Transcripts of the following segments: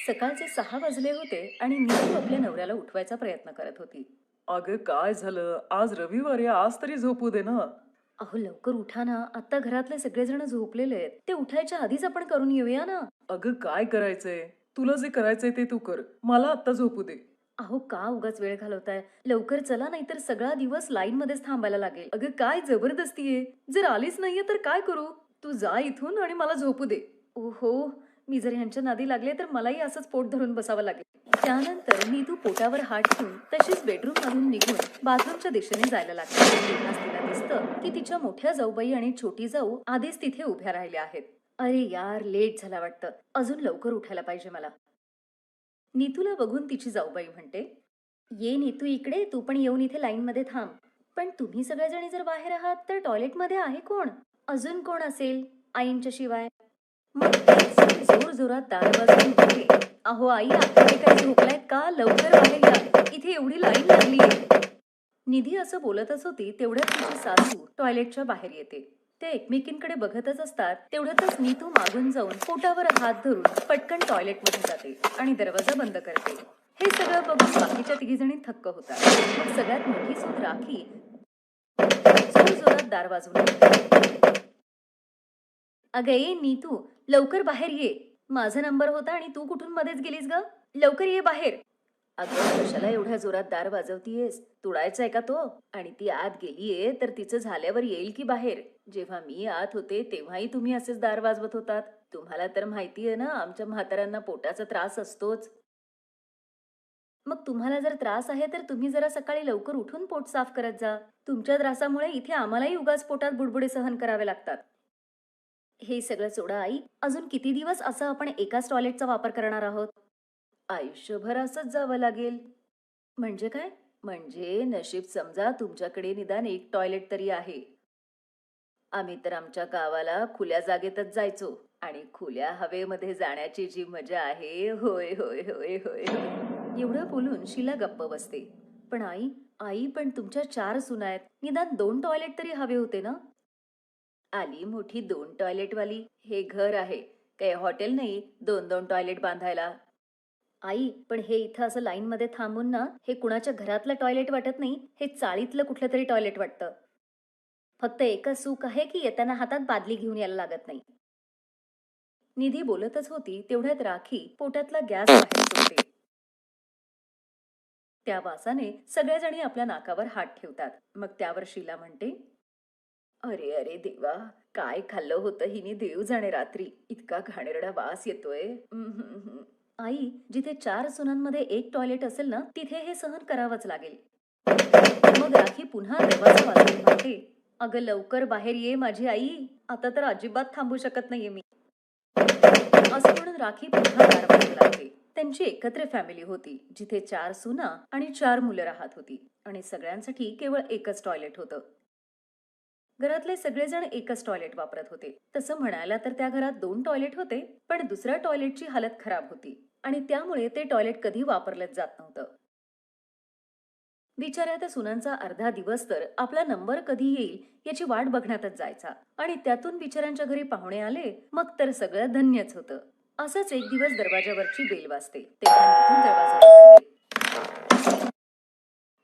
सकाळचे 6 वाजले होते आणि नीतू आपल्या नवऱ्याला उठवायचा प्रयत्न करत होती. अगं काय झालं? आज रविवार आहे, आज तरी झोपू दे ना. अहो लवकर उठा ना, आता घरातले सगळेजण झोपलेले आहेत. ते उठायच्या आधीच आपण करून येऊया ना. अगं काय करायचंय? तुला जे करायचंय ते तू कर. मला आत्ता झोपू दे. अहो का उगाच वेळ घालवताय? लवकर चला, नाहीतर सगळा दिवस लाईन मध्येच थांबायला लागेल. अगं काय जबरदस्ती आहे? जर आलीच नाहीये तर काय करू? तू जा इथून आणि मला झोपू दे. ओहो, मी जर ह्यांच्या नादी लागले तर मलाही असंच पोट धरून बसावं लागेल. त्यानंतर नीतू पोटावर हात ठेवून तशीच बेडरूम मधून निघून बाथरूमच्या दिशेने जायला लागली. तेव्हाच तिला दिसतं की तिच्या मोठ्या जाऊबाई आणि छोटी जाऊ आधीच तिथे उभ्या राहिल्या आहेत. अरे यार, लेट झाला वाटतं. अजून लवकर उठायला पाहिजे मला. नीतूला बघून तिची जाऊबाई म्हणते, "ये नीतू इकडे, तू पण येऊन इथे लाईनमध्ये थांब." "पण तुम्ही सगळेजणी जर बाहेर आहात तर टॉयलेटमध्ये आहे कोण?" "अजून कोण असेल आईंच्या शिवाय?" मग तीच जोरजोरात दार वाजवून म्हणते, "अहो आई, आता हे काय झोपलायत का? लवकर बाहेर या, इथे एवढी लाईन लागलीये." निधी असं बोलतच होती तेवढ्यात तिची सासू टॉयलेटच्या बाहेर येते. ते एकमेकींकडे बघतच असतात तेवढ्यातच नीतू मागून जाऊन पोटावर हात धरून पटकन टॉयलेटमध्ये जाते आणि दरवाजा बंद करते. हे सगळं बघून बाकीच्या तिघीजणी थक्क होतात. मग सगळ्यात मोठी सून राखी जोरजोरात दार वाजवून म्हणते, "अगं ये नीतू, लवकर बाहेर ये. माझा नंबर होता आणि तू कुठून मध्येच गेलीस ग? लवकर ये बाहेर." "अगं कशाला एवढ्या जोरात दार वाजवतीयेस? तुडायचाय का तो? आणि ती आत गेलीये तर तिचं झाल्यावर येईल की बाहेर? जेव्हा मी आत होते तेव्हाही तुम्ही असेच दार वाजवत होतात. तुम्हाला तर माहितीये ना, आमच्या म्हाताऱ्यांना पोटाचा त्रास असतोच. मग तुम्हाला जर त्रास आहे तर तुम्ही जरा सकाळी लवकर उठून पोट साफ करत जा. तुमच्या त्रासामुळे इथे आम्हालाही उगाच पोटात बुडबुडे सहन करावे लागतात." "हे सगळं सोडा आई, अजून किती दिवस असं आपण एकाच टॉयलेटचा वापर करणार आहोत?" "आयुष्यभर असंच जावं लागेल." "म्हणजे काय?" "म्हणजे नशीब समजा तुमच्याकडे निदान एक टॉयलेट तरी आहे. आम्ही तर आमच्या गावाला खुल्या जागेतच जायचो आणि खुल्या हवेमध्ये जाण्याची जी मजा आहे, होय होय होय होय होय." एवढं बोलून शीला गप्प बसते. "पण आई, आई पण तुमच्या 4 सुना आहेत. निदान 2 टॉयलेट तरी हवे होते ना?" "आली मोठी 2 टॉयलेटवाली. हे घर आहे, काही हॉटेल नाही 2-2 टॉयलेट बांधायला." "आई, पण हे इथं असं लाईनमध्ये थांबून ना, हे कुणाच्या घरातलं टॉयलेट वाटत नाही, हे चाळीतलं कुठलं तरी टॉयलेट वाटतं. फक्त एकच सुख आहे की येताना हातात बादली घेऊन यायला लागत नाही." निधी बोलतच होती तेवढ्यात राखी पोटातला गॅस बाहेर सोडते. त्या वासाने सगळ्याजणी आपल्या नाकावर हात ठेवतात. मग त्यावर शीला म्हणते, "अरे अरे देवा, काय खाल्लं होतं हिने देव जाणे रात्री. इतका घाणेरडा वास येतोय. आई, जिथे 4 सुनांमध्ये एक टॉयलेट असेल ना, तिथे हे सहन करावंच लागेल." मग राखी पुन्हा दरवाजा वाजवून म्हणते, "अगं लवकर बाहेर ये माझी आई. आता तर अजिबात थांबू शकत नाहीये मी." असं म्हणून राखी पुन्हा दार वाजवू लागते. त्यांची एकत्र फॅमिली होती, जिथे 4 सुना आणि 4 मुलं राहत होती आणि सगळ्यांसाठी केवळ एकच टॉयलेट होतं. घरातले सगळेजण एकच टॉयलेट वापरत होते. तसं म्हणायला तर त्या घरात 2 टॉयलेट होते, पण दुसऱ्या टॉयलेटची हालत खराब होती आणि त्यामुळे ते टॉयलेट कधी वापरलंच जात नव्हतं. बिचाऱ्या त्या सुनांचा अर्धा दिवस तर आपला नंबर कधी येईल याची वाट बघण्यातच जायचा आणि त्यातून बिचाऱ्यांच्या घरी पाहुणे आले मग तर सगळं धन्यच होतं. असंच एक दिवस दरवाजावरची बेल वाजते तेव्हा नीतू दरवाजा उघडते.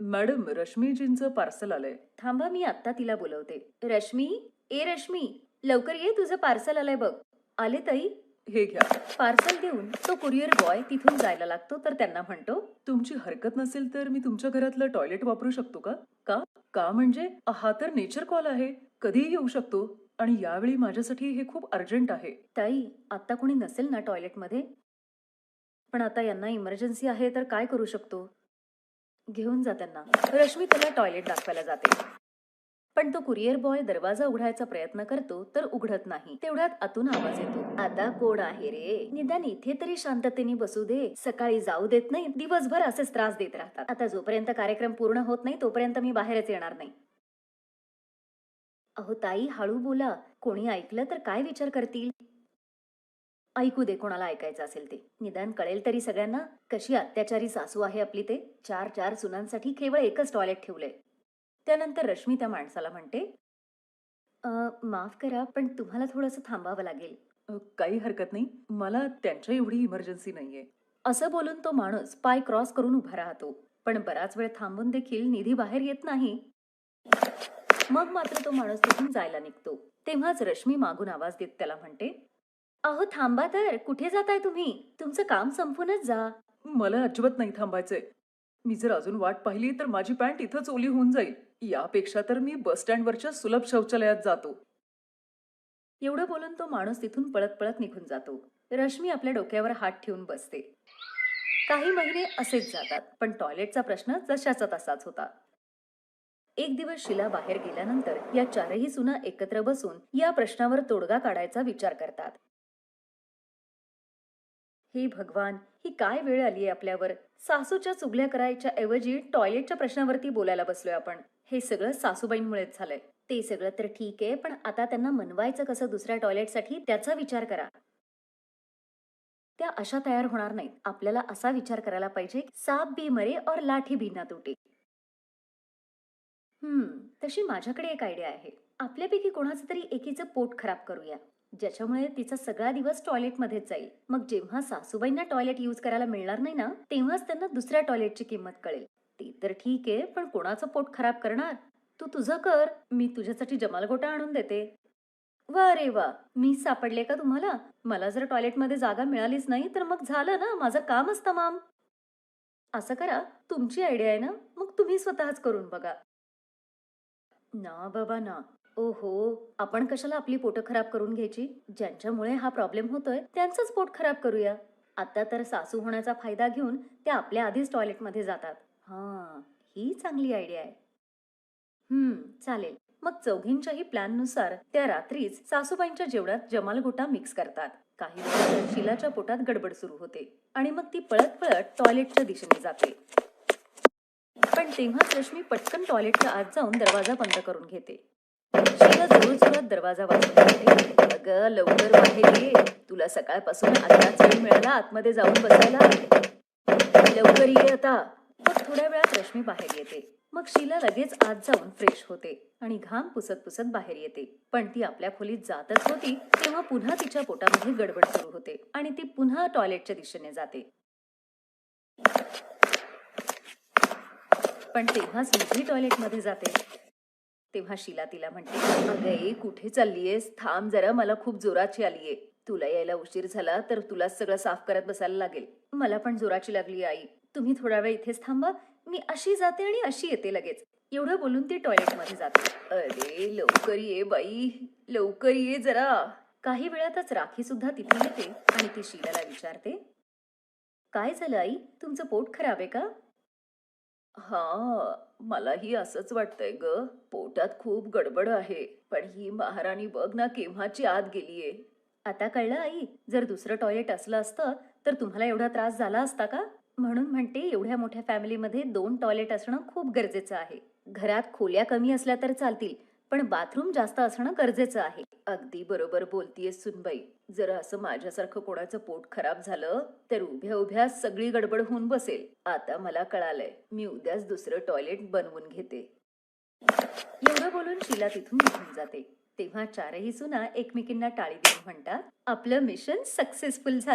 मॅडम, रश्मीजींचं पार्सल आलंय. "थांबा, मी आत्ता तिला बोलवते." "रश्मी, ए रश्मी, लवकर ये, तुझं पार्सल आलंय बघ." "आले ताई." हे घ्या. पार्सल देऊन तो कुरिअर बॉय तिथून जायला लागतो तर त्यांना म्हणतो, तुमची हरकत नसेल तर मी तुमच्या घरातलं टॉयलेट वापरू शकतो का? का? का म्हणजे हा तर नेचर कॉल आहे. कधीही येऊ शकतो. आणि यावेळी माझ्यासाठी हे खूप अर्जंट आहे. "ताई, आत्ता कोणी नसेल ना टॉयलेटमध्ये? पण आता यांना इमर्जन्सी आहे तर काय करू शकतो?" "घेऊन जा त्यांना." रश्मी त्याला टॉयलेट दाखवायला जाते. पण तो कुरिअर बॉय दरवाजा उघडायचा प्रयत्न करतो तर उघडत नाही. तेवढ्यात आतून आवाज येतो, "आता कोण आहे रे? निदान इथे तरी शांततेने बसू दे. सकाळी जाऊ देत नाही, दिवसभर असेच त्रास देत राहतात. आता जोपर्यंत कार्यक्रम पूर्ण होत नाही तोपर्यंत मी बाहेरच येणार नाही." "अहो ताई, हळू बोला. कोणी ऐकलं तर काय विचार करतील?" "ऐकू दे, कोणाला ऐकायचं असेल ते. निदान कळेल तरी सगळ्यांना कशी अत्याचारी सासू आहे आपली ते. 4 सुनांसाठी केवळ एकच टॉयलेट ठेवलंय." त्यानंतर रश्मी त्या माणसाला म्हणते, माफ करा, पण तुम्हाला थोडंसं थांबावं लागेल." काही हरकत नाही. मला त्यांच्या एवढी इमर्जन्सी नाहीये." असं बोलून तो माणूस पाय क्रॉस करून उभा राहतो, पण बराच वेळ थांबून देखील निधी बाहेर येत नाही. मग मात्र तो माणूस तिथून जायला निघतो. तेव्हाच रश्मी मागून आवाज देत त्याला म्हणते, अहो थांबा तर, कुठे जाताय तुम्ही? तुमचं काम संपूनच जा. मला अजिबात नाही थांबायचंय. मी जर अजून वाट पाहिली तर माझी पॅन्ट इथंच ओली होऊन जाईल. यापेक्षा तर मी बस स्टँडवरच्या सुलभ शौचालयात जातो. एवढं बोलून तो माणूस तिथून पळत पळत निघून जातो. रश्मी आपल्या डोक्यावर हात ठेवून बसते. काही महिने असेच जातात, पण टॉयलेटचा प्रश्न जशाचा तसाच होता. एक दिवस शीला बाहेर गेल्यानंतर या चारही सुना एकत्र बसून या प्रश्नावर तोडगा काढायचा विचार करतात. हे भगवान, ही काय वेळ आलीये आपल्यावर. सासूच्या चुगल्या करायच्या ऐवजी टॉयलेटच्या प्रश्नावरती बोलायला बसलोय आपण. हे सगळं सासूबाईंमुळेच झालंय. ते सगळं तर ठीक आहे, पण आता त्यांना मनवायचं कसं दुसऱ्या टॉयलेटसाठी त्याचा विचार करा. त्या अशा तयार होणार नाहीत. आपल्याला असा विचार करायला पाहिजे, साप भी मरे और लाठी भी ना तुटे. तशी माझ्याकडे एक आयडिया आहे. आपल्यापैकी कोणाचं तरी एकीचं पोट खराब करूया, ज्याच्यामुळे तिचा सगळा दिवस टॉयलेटमध्येच जाईल. मग जेव्हा सासूबाईंना टॉयलेट यूज करायला मिळणार नाही ना, तेव्हाच त्यांना दुसऱ्या टॉयलेटची किंमत कळेल. ते तर ठीक आहे, पण कोणाचं पोट खराब करणार? तू तुझं कर, मी तुझ्यासाठी जमालगोटा आणून देते. वा रे वा, मी सापडले का तुम्हाला? मला जर टॉयलेटमध्ये जागा मिळालीच नाही तर मग झालं ना, माझं कामच तमाम. असं करा, तुमची आयडिया आहे ना, मग तुम्ही स्वतःच करून बघा. ना बाबा ना. ओहो, आपण कशाला आपली पोटं खराब करून घ्यायची? ज्यांच्यामुळे हा प्रॉब्लेम होतोय त्यांचंच पोट खराब करूया. आता तर सासू होण्याचा फायदा घेऊन त्या आपल्या आधीच टॉयलेटमध्ये जातात. हां, ही चांगली आयडिया आहे. चालेल. मग चौघींच्याही प्लॅननुसार त्या रात्रीच सासूबाईंच्या जेवणात जमाल गोटा मिक्स करतात. काही वेळात शीलाच्या पोटात गडबड सुरू होते आणि मग ती पळत पळत टॉयलेटच्या दिशेने जाते. पण तेव्हाच रश्मी पटकन टॉयलेटच्या आत जाऊन दरवाजा बंद करून घेते. शीला जोरजोरात दरवाजा वाजवून म्हणते, अगं लवकर बाहेर ये. तुला सकाळपासून आत्ताच वेळ मिळाला आतमध्ये जाऊन बसायला. लवकर ये आता. मग थोड्या वेळात रश्मी बाहेर येते. मग शीला लगेच आत जाऊन फ्रेश होते आणि घाम पुसत पुसत बाहेर येते. पण ती आपल्या खोलीत जातच होती तेव्हा पुन्हा तिच्या पोटामध्ये गडबड सुरू होते आणि ती पुन्हा टॉयलेटच्या दिशेने जाते. पण तेव्हाच निधी टॉयलेटमध्ये जाते. तेव्हा शीला तिला म्हणते, अगं ए, कुठे चाललीयेस? थांब जरा, मला खूप जोराची आलीये. तुला यायला उशीर झाला तर तुलाच सगळं साफ करत बसायला लागेल. मला पण जोराची लागली आई. तुम्ही थोडा वेळ इथेच थांबा. मी अशी जाते आणि अशी येते लगेच. एवढं बोलून ती टॉयलेटमध्ये जाते. अरे लवकर ये बाई, लवकर ये जरा. काही वेळातच राखी सुद्धा तिथे येते आणि ती शीलाला विचारते, काय झालं आई? तुमचं पोट खराब आहे का? हां, मलाही असंच वाटतंय गं. पोटात खूप गडबड आहे. पण ही महाराणी बघ ना केव्हाची आत गेलीये. आता कळलं आई, जर दुसरं टॉयलेट असलं असतं तर तुम्हाला एवढा त्रास झाला असता का? म्हणून म्हणते एवढ्या मोठ्या फॅमिलीमध्ये 2 टॉयलेट असणं खूप गरजेचं आहे. घरात खोल्या कमी असल्या तर चालतील, पण बाथरूम जास्त असणं गरजेचं आहे. अगदी बरोबर बोलतीयेस सुनबाई. जर असं माझ्यासारखं कोणाचं पोट खराब झालं तर उभ्या उभ्या सगळी गडबड होऊन बसेल. आता मला कळालंय, मी उद्याच दुसरं टॉयलेट बनवून घेते. एवढं बोलून शीला तिथून निघून जाते. तेव्हा चारही सुना एकमेकींना टाळी देऊन म्हणतात, आपलं मिशन सक्सेसफुल झालं.